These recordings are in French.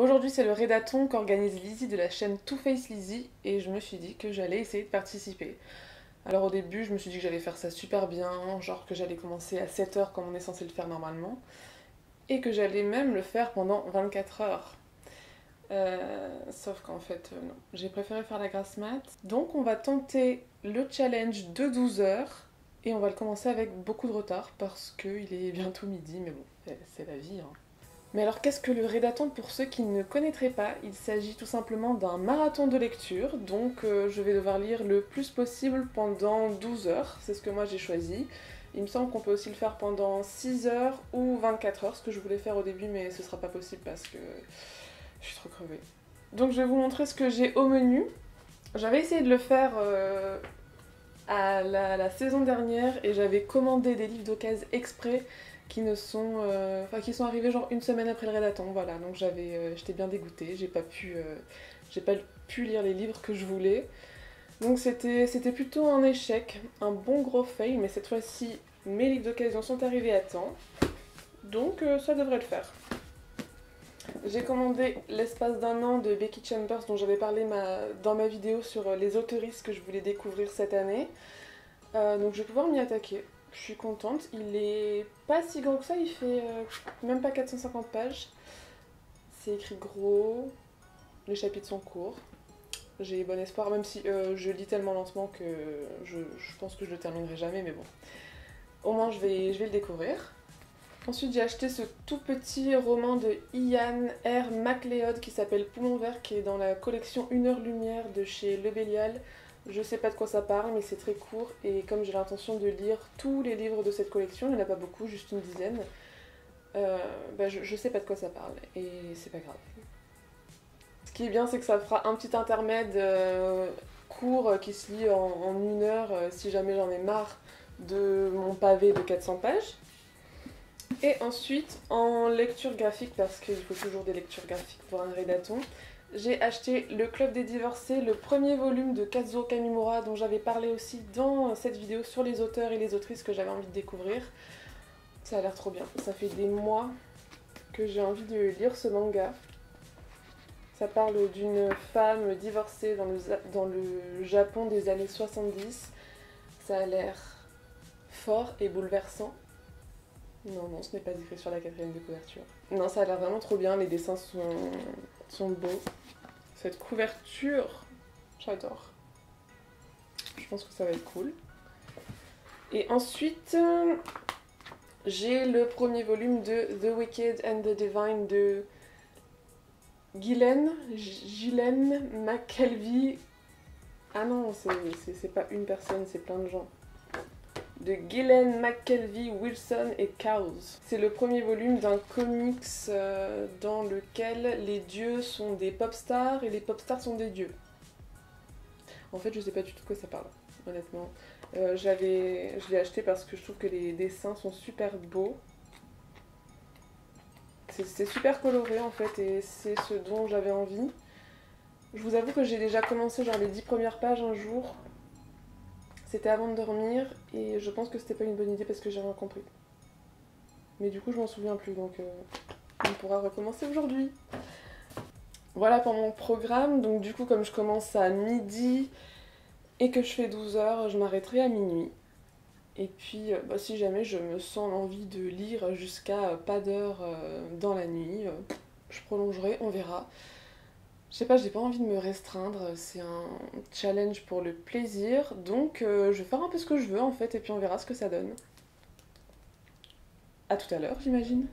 Aujourd'hui, c'est le rédathon qu'organise Lizzie de la chaîne Too Faced Lizzie et je me suis dit que j'allais essayer de participer. Alors au début, je me suis dit que j'allais faire ça super bien, genre que j'allais commencer à 7 heures comme on est censé le faire normalement et que j'allais même le faire pendant 24 heures. Sauf qu'en fait, non. J'ai préféré faire la grasse mat. Donc on va tenter le challenge de 12 heures et on va le commencer avec beaucoup de retard parce qu'il est bientôt midi, mais bon, c'est la vie, hein. Mais alors qu'est-ce que le rédathon pour ceux qui ne connaîtraient pas? Il s'agit tout simplement d'un marathon de lecture, donc je vais devoir lire le plus possible pendant 12 heures, c'est ce que moi j'ai choisi. Il me semble qu'on peut aussi le faire pendant 6 heures ou 24 heures, ce que je voulais faire au début mais ce sera pas possible parce que je suis trop crevée. Donc je vais vous montrer ce que j'ai au menu. J'avais essayé de le faire à la saison dernière et j'avais commandé des livres d'occasion exprès qui sont arrivés genre une semaine après le rédathon, voilà, donc j'étais bien dégoûtée, j'ai pas pu lire les livres que je voulais, donc c'était plutôt un échec, un bon gros fail, mais cette fois-ci mes livres d'occasion sont arrivés à temps, donc ça devrait le faire. J'ai commandé L'espace d'un an de Becky Chambers dont j'avais parlé dans ma vidéo sur les autoristes que je voulais découvrir cette année, donc je vais pouvoir m'y attaquer. Je suis contente, il est pas si grand que ça, il fait même pas 450 pages. C'est écrit gros, les chapitres sont courts. J'ai bon espoir, même si je lis tellement lentement que je pense que je le terminerai jamais, mais bon. Au moins je vais le découvrir. Ensuite j'ai acheté ce tout petit roman de Ian R. MacLeod qui s'appelle Poumon Vert, qui est dans la collection 1 heure lumière de chez Le Bélial. Je sais pas de quoi ça parle, mais c'est très court et comme j'ai l'intention de lire tous les livres de cette collection, il n'y en a pas beaucoup, juste une dizaine, je sais pas de quoi ça parle et c'est pas grave. Ce qui est bien, c'est que ça fera un petit intermède court qui se lit en 1 heure si jamais j'en ai marre de mon pavé de 400 pages. Et ensuite, en lecture graphique, parce qu'il faut toujours des lectures graphiques pour un rédathon, j'ai acheté Le Club des Divorcés, le premier volume de Kazuo Kamimura dont j'avais parlé aussi dans cette vidéo sur les auteurs et les autrices que j'avais envie de découvrir. Ça a l'air trop bien, ça fait des mois que j'ai envie de lire ce manga. Ça parle d'une femme divorcée dans le Japon des années 70. Ça a l'air fort et bouleversant. Non, ce n'est pas écrit sur la 4e de couverture. Non, ça a l'air vraiment trop bien, les dessins sont beaux. Cette couverture, j'adore. Je pense que ça va être cool. Et ensuite, j'ai le premier volume de The Wicked and the Divine de Ghislaine McKelvey. Ah non, c'est pas une personne, c'est plein de gens. De Ghislaine McKelvey, Wilson et Cows. C'est le premier volume d'un comics dans lequel les dieux sont des pop stars et les pop stars sont des dieux. En fait, je sais pas du tout de quoi ça parle, honnêtement. Je l'ai acheté parce que je trouve que les dessins sont super beaux. C'est super coloré en fait et c'est ce dont j'avais envie. Je vous avoue que j'ai déjà commencé genre les 10 premières pages un jour. C'était avant de dormir et je pense que c'était pas une bonne idée parce que j'ai rien compris. Mais du coup je m'en souviens plus donc on pourra recommencer aujourd'hui. Voilà pour mon programme, donc du coup comme je commence à midi et que je fais 12 heures, je m'arrêterai à minuit. Et puis si jamais je me sens l'envie de lire jusqu'à pas d'heure dans la nuit, je prolongerai, on verra. Je sais pas, j'ai pas envie de me restreindre, c'est un challenge pour le plaisir, donc je vais faire un peu ce que je veux en fait, et puis on verra ce que ça donne. À tout à l'heure, j'imagine.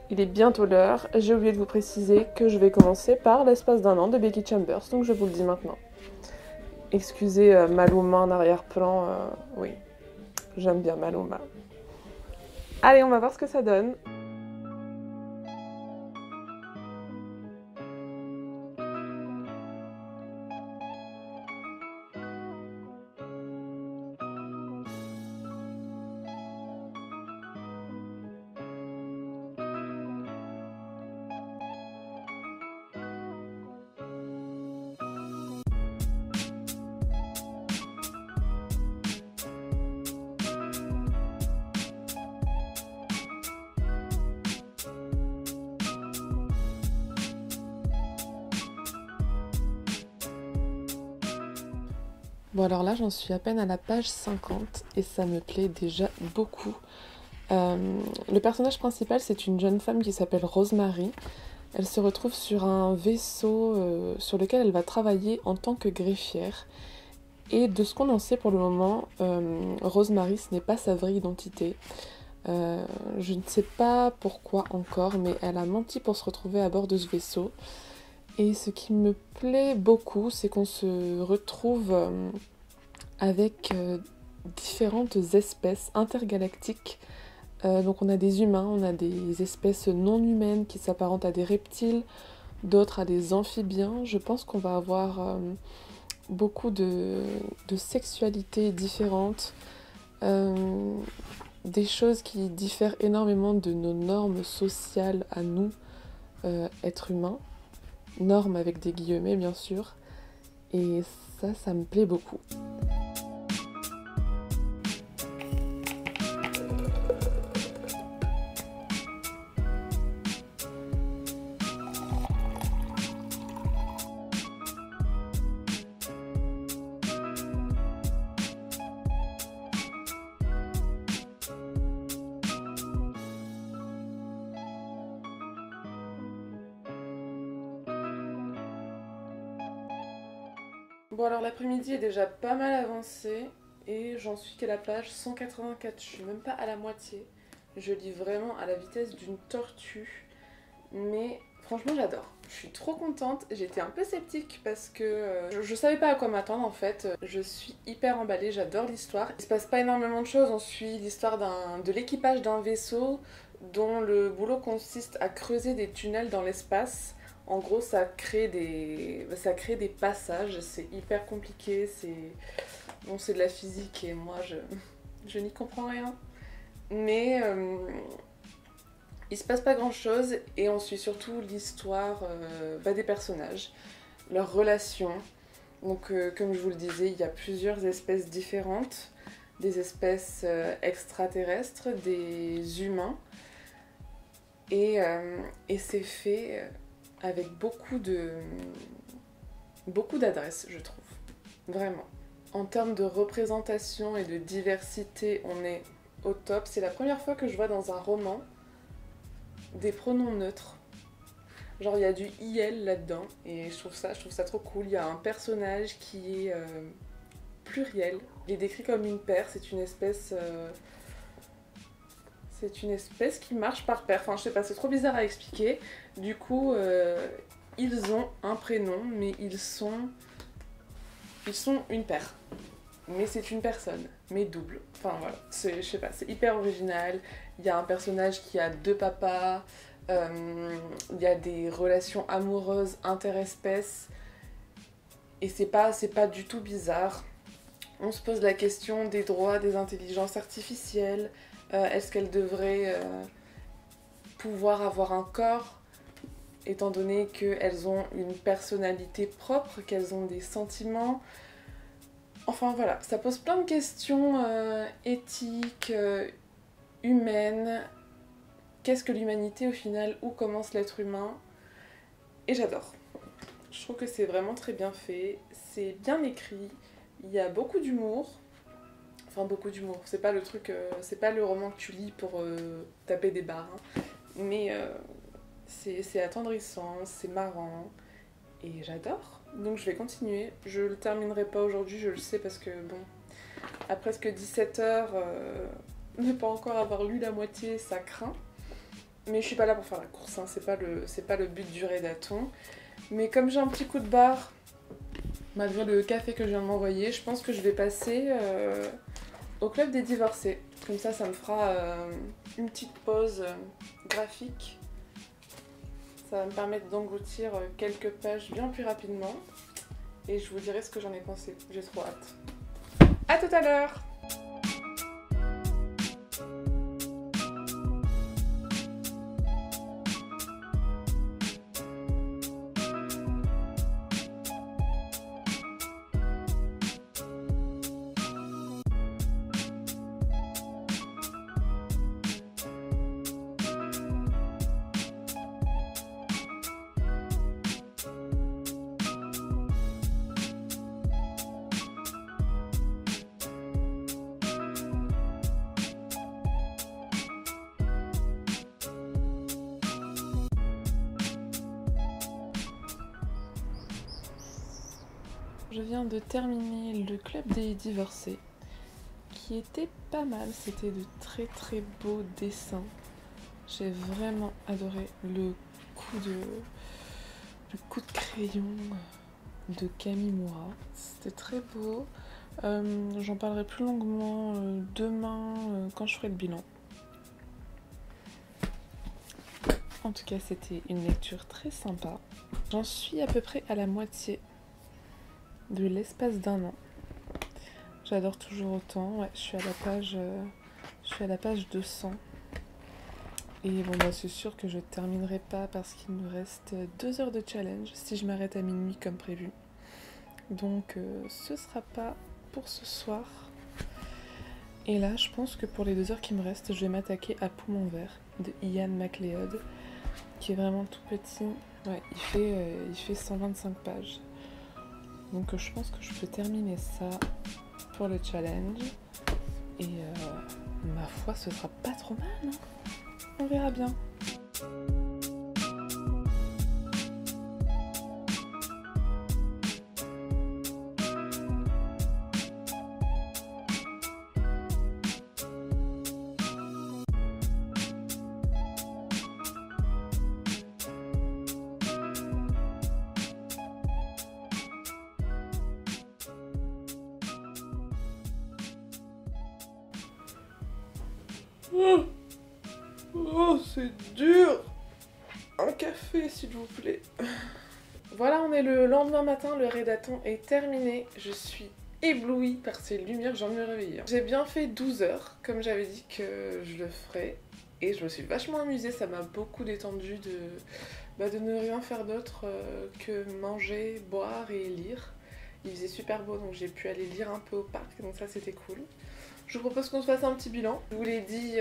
Il est bientôt l'heure, j'ai oublié de vous préciser que je vais commencer par L'espace d'un an de Becky Chambers, donc je vous le dis maintenant. Excusez Maluma en arrière-plan, oui, j'aime bien Maluma. Allez, on va voir ce que ça donne. Bon alors là j'en suis à peine à la page 50 et ça me plaît déjà beaucoup. Le personnage principal c'est une jeune femme qui s'appelle Rosemary. Elle se retrouve sur un vaisseau sur lequel elle va travailler en tant que greffière. Et de ce qu'on en sait pour le moment, Rosemary ce n'est pas sa vraie identité. Je ne sais pas pourquoi encore, mais elle a menti pour se retrouver à bord de ce vaisseau. Et ce qui me plaît beaucoup, c'est qu'on se retrouve avec différentes espèces intergalactiques. Donc on a des humains, on a des espèces non humaines qui s'apparentent à des reptiles, d'autres à des amphibiens. Je pense qu'on va avoir beaucoup de sexualités différentes, des choses qui diffèrent énormément de nos normes sociales à nous, êtres humains. Normes avec des guillemets bien sûr. Et ça me plaît beaucoup. Bon alors l'après-midi est déjà pas mal avancé et j'en suis qu'à la page 184, je suis même pas à la moitié. Je lis vraiment à la vitesse d'une tortue, mais franchement j'adore. Je suis trop contente, j'étais un peu sceptique parce que je savais pas à quoi m'attendre en fait. Je suis hyper emballée, j'adore l'histoire. Il se passe pas énormément de choses, on suit l'histoire de l'équipage d'un vaisseau dont le boulot consiste à creuser des tunnels dans l'espace. En gros, ça crée des passages, c'est hyper compliqué, c'est de la physique et moi, je n'y comprends rien. Mais il se passe pas grand-chose et on suit surtout l'histoire des personnages, leurs relations. Donc, comme je vous le disais, il y a plusieurs espèces différentes, des espèces extraterrestres, des humains, et c'est fait avec beaucoup d'adresse, je trouve. Vraiment. En termes de représentation et de diversité, on est au top. C'est la première fois que je vois dans un roman des pronoms neutres. Genre il y a du IL là-dedans et je trouve ça trop cool. Il y a un personnage qui est pluriel. Il est décrit comme une paire, c'est une espèce qui marche par paire. Enfin, je sais pas, c'est trop bizarre à expliquer. Du coup, ils ont un prénom, mais ils sont une paire. Mais c'est une personne, mais double. Enfin voilà, je sais pas, c'est hyper original. Il y a un personnage qui a deux papas. Il y a des relations amoureuses interespèces. Et c'est pas du tout bizarre. On se pose la question des droits des intelligences artificielles. Est-ce qu'elles devraient pouvoir avoir un corps, étant donné qu'elles ont une personnalité propre, qu'elles ont des sentiments. Enfin voilà, ça pose plein de questions éthiques, humaines. Qu'est-ce que l'humanité au final? Où commence l'être humain? Et j'adore. Je trouve que c'est vraiment très bien fait, c'est bien écrit, il y a beaucoup d'humour. Enfin beaucoup d'humour, c'est pas le truc, c'est pas le roman que tu lis pour taper des barres, hein. Mais c'est attendrissant, c'est marrant et j'adore. Donc je vais continuer, je le terminerai pas aujourd'hui, je le sais parce que bon, à presque 17h, ne pas encore avoir lu la moitié, ça craint. Mais je suis pas là pour faire la course, hein. C'est pas le but du rédaton. Mais comme j'ai un petit coup de barre, malgré le café que je viens de m'envoyer, je pense que je vais passer au club des divorcés. Comme ça me fera une petite pause graphique. Ça va me permettre d'engloutir quelques pages bien plus rapidement. Et je vous dirai ce que j'en ai pensé. J'ai trop hâte. À tout à l'heure! Je viens de terminer le club des divorcés, qui était pas mal, c'était de très très beaux dessins. J'ai vraiment adoré le coup de crayon de Camille Moura, c'était très beau. J'en parlerai plus longuement demain quand je ferai le bilan. En tout cas, c'était une lecture très sympa. J'en suis à peu près à la moitié de l'espace d'un an. J'adore toujours autant. Ouais, je suis à la page 200. Et bon, bah, c'est sûr que je terminerai pas parce qu'il me reste 2 heures de challenge si je m'arrête à minuit comme prévu. Donc, ce sera pas pour ce soir. Et là, je pense que pour les 2 heures qui me restent, je vais m'attaquer à Poumon Vert de Ian MacLeod, qui est vraiment tout petit. Ouais, il fait 125 pages. Donc je pense que je peux terminer ça pour le challenge. Et ma foi, ce sera pas trop mal, hein. On verra bien. Oh, c'est dur. Un café, s'il vous plaît. Voilà, on est le lendemain matin, le rédaton est terminé. Je suis éblouie par ces lumières, j'ai envie de me réveiller. J'ai bien fait 12 heures, comme j'avais dit que je le ferais. Et je me suis vachement amusée, ça m'a beaucoup détendue de ne rien faire d'autre que manger, boire et lire. Il faisait super beau, donc j'ai pu aller lire un peu au parc, donc ça c'était cool. Je vous propose qu'on se fasse un petit bilan. Je vous l'ai dit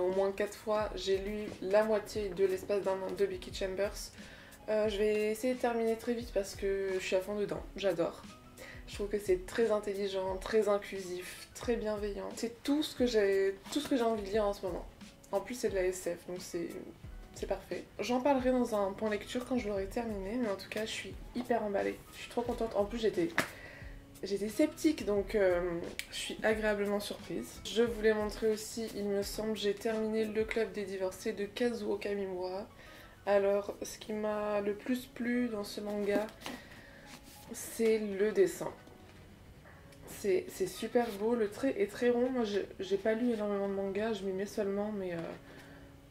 au moins 4 fois, j'ai lu la moitié de l'espace d'un an de Becky Chambers. Je vais essayer de terminer très vite parce que je suis à fond dedans, j'adore. Je trouve que c'est très intelligent, très inclusif, très bienveillant. C'est tout ce que j'ai envie de lire en ce moment. En plus c'est de la SF, donc c'est parfait. J'en parlerai dans un point lecture quand je l'aurai terminé, mais en tout cas je suis hyper emballée. Je suis trop contente. En plus j'étais sceptique, donc je suis agréablement surprise. Je voulais montrer aussi, il me semble, j'ai terminé le club des divorcés de Kazuo Kamimura. Alors, ce qui m'a le plus plu dans ce manga, c'est le dessin. C'est super beau, le trait est très rond. Moi, j'ai pas lu énormément de mangas, je m'y mets seulement, mais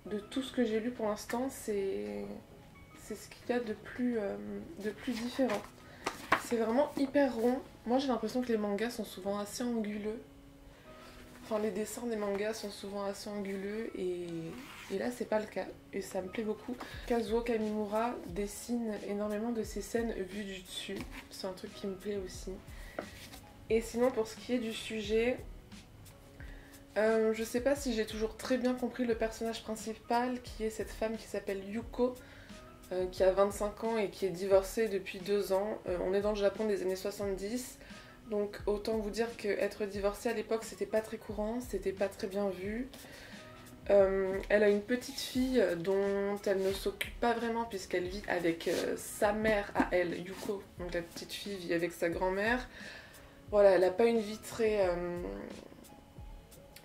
de tout ce que j'ai lu pour l'instant, c'est ce qu'il y a de plus différent. C'est vraiment hyper rond. Moi, j'ai l'impression que les mangas sont souvent assez anguleux. Enfin, les dessins des mangas sont souvent assez anguleux et là, c'est pas le cas. Et ça me plaît beaucoup. Kazuo Kamimura dessine énormément de ces scènes vues du dessus. C'est un truc qui me plaît aussi. Et sinon, pour ce qui est du sujet, je sais pas si j'ai toujours très bien compris le personnage principal, qui est cette femme qui s'appelle Yuko, qui a 25 ans et qui est divorcée depuis 2 ans. On est dans le Japon des années 70. Donc autant vous dire qu'être divorcée à l'époque c'était pas très courant, c'était pas très bien vu. Elle a une petite fille dont elle ne s'occupe pas vraiment puisqu'elle vit avec sa mère à elle, Yuko. Donc la petite fille vit avec sa grand-mère. Voilà, elle n'a pas une vie très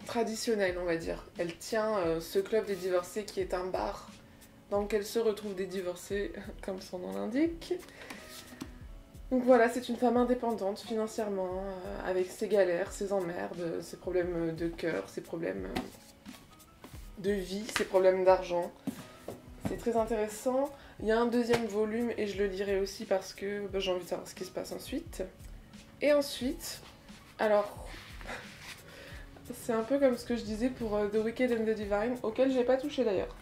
traditionnelle on va dire. Elle tient ce club des divorcés qui est un bar dans lequel se retrouvent des divorcés comme son nom l'indique. Donc voilà, c'est une femme indépendante financièrement, avec ses galères, ses emmerdes, ses problèmes de cœur, ses problèmes de vie, ses problèmes d'argent. C'est très intéressant. Il y a un 2e volume et je le lirai aussi parce que j'ai envie de savoir ce qui se passe ensuite. Et ensuite, alors, c'est un peu comme ce que je disais pour The Wicked and the Divine, auquel j'ai pas touché d'ailleurs.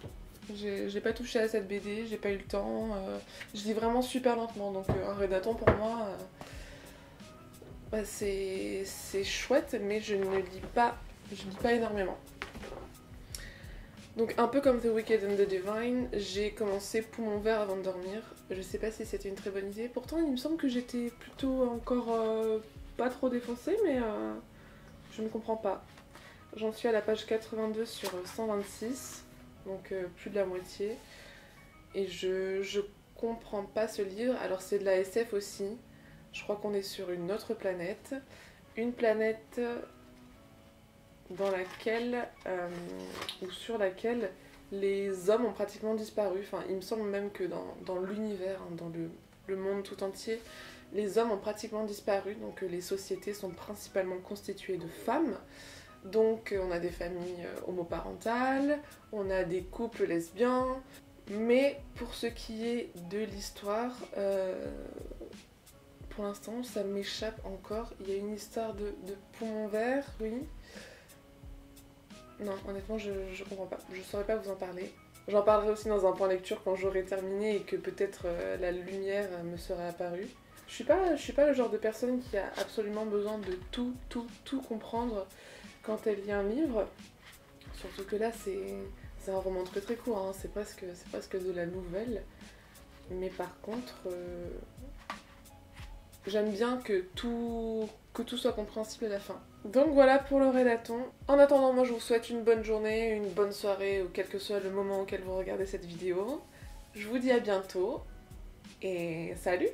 J'ai pas touché à cette BD, j'ai pas eu le temps. Je lis vraiment super lentement, donc un rédaton pour moi, c'est chouette, mais je lis pas énormément. Donc un peu comme The Wicked and the Divine, j'ai commencé Poumon Vert avant de dormir. Je sais pas si c'était une très bonne idée. Pourtant, il me semble que j'étais plutôt encore pas trop défoncée, mais je ne comprends pas. J'en suis à la page 82 sur 126. Donc plus de la moitié. Et je comprends pas ce livre. Alors c'est de la SF aussi. Je crois qu'on est sur une autre planète. Une planète dans laquelle, ou sur laquelle les hommes ont pratiquement disparu. Enfin, il me semble même que dans l'univers, hein, dans le monde tout entier, les hommes ont pratiquement disparu. Donc les sociétés sont principalement constituées de femmes. Donc on a des familles homoparentales, on a des couples lesbiens. Mais pour ce qui est de l'histoire, pour l'instant ça m'échappe encore. Il y a une histoire de poumon vert, oui. Non, honnêtement, je comprends pas. Je saurais pas vous en parler. J'en parlerai aussi dans un point lecture quand j'aurai terminé et que peut-être la lumière me sera apparue. Je suis pas le genre de personne qui a absolument besoin de tout comprendre quand elle lit un livre. Surtout que là, c'est un roman très très court, hein. C'est presque de la nouvelle. Mais par contre, j'aime bien que tout soit compréhensible à la fin. Donc voilà pour le relaton. En attendant, moi je vous souhaite une bonne journée, une bonne soirée, ou quel que soit le moment auquel vous regardez cette vidéo. Je vous dis à bientôt, et salut!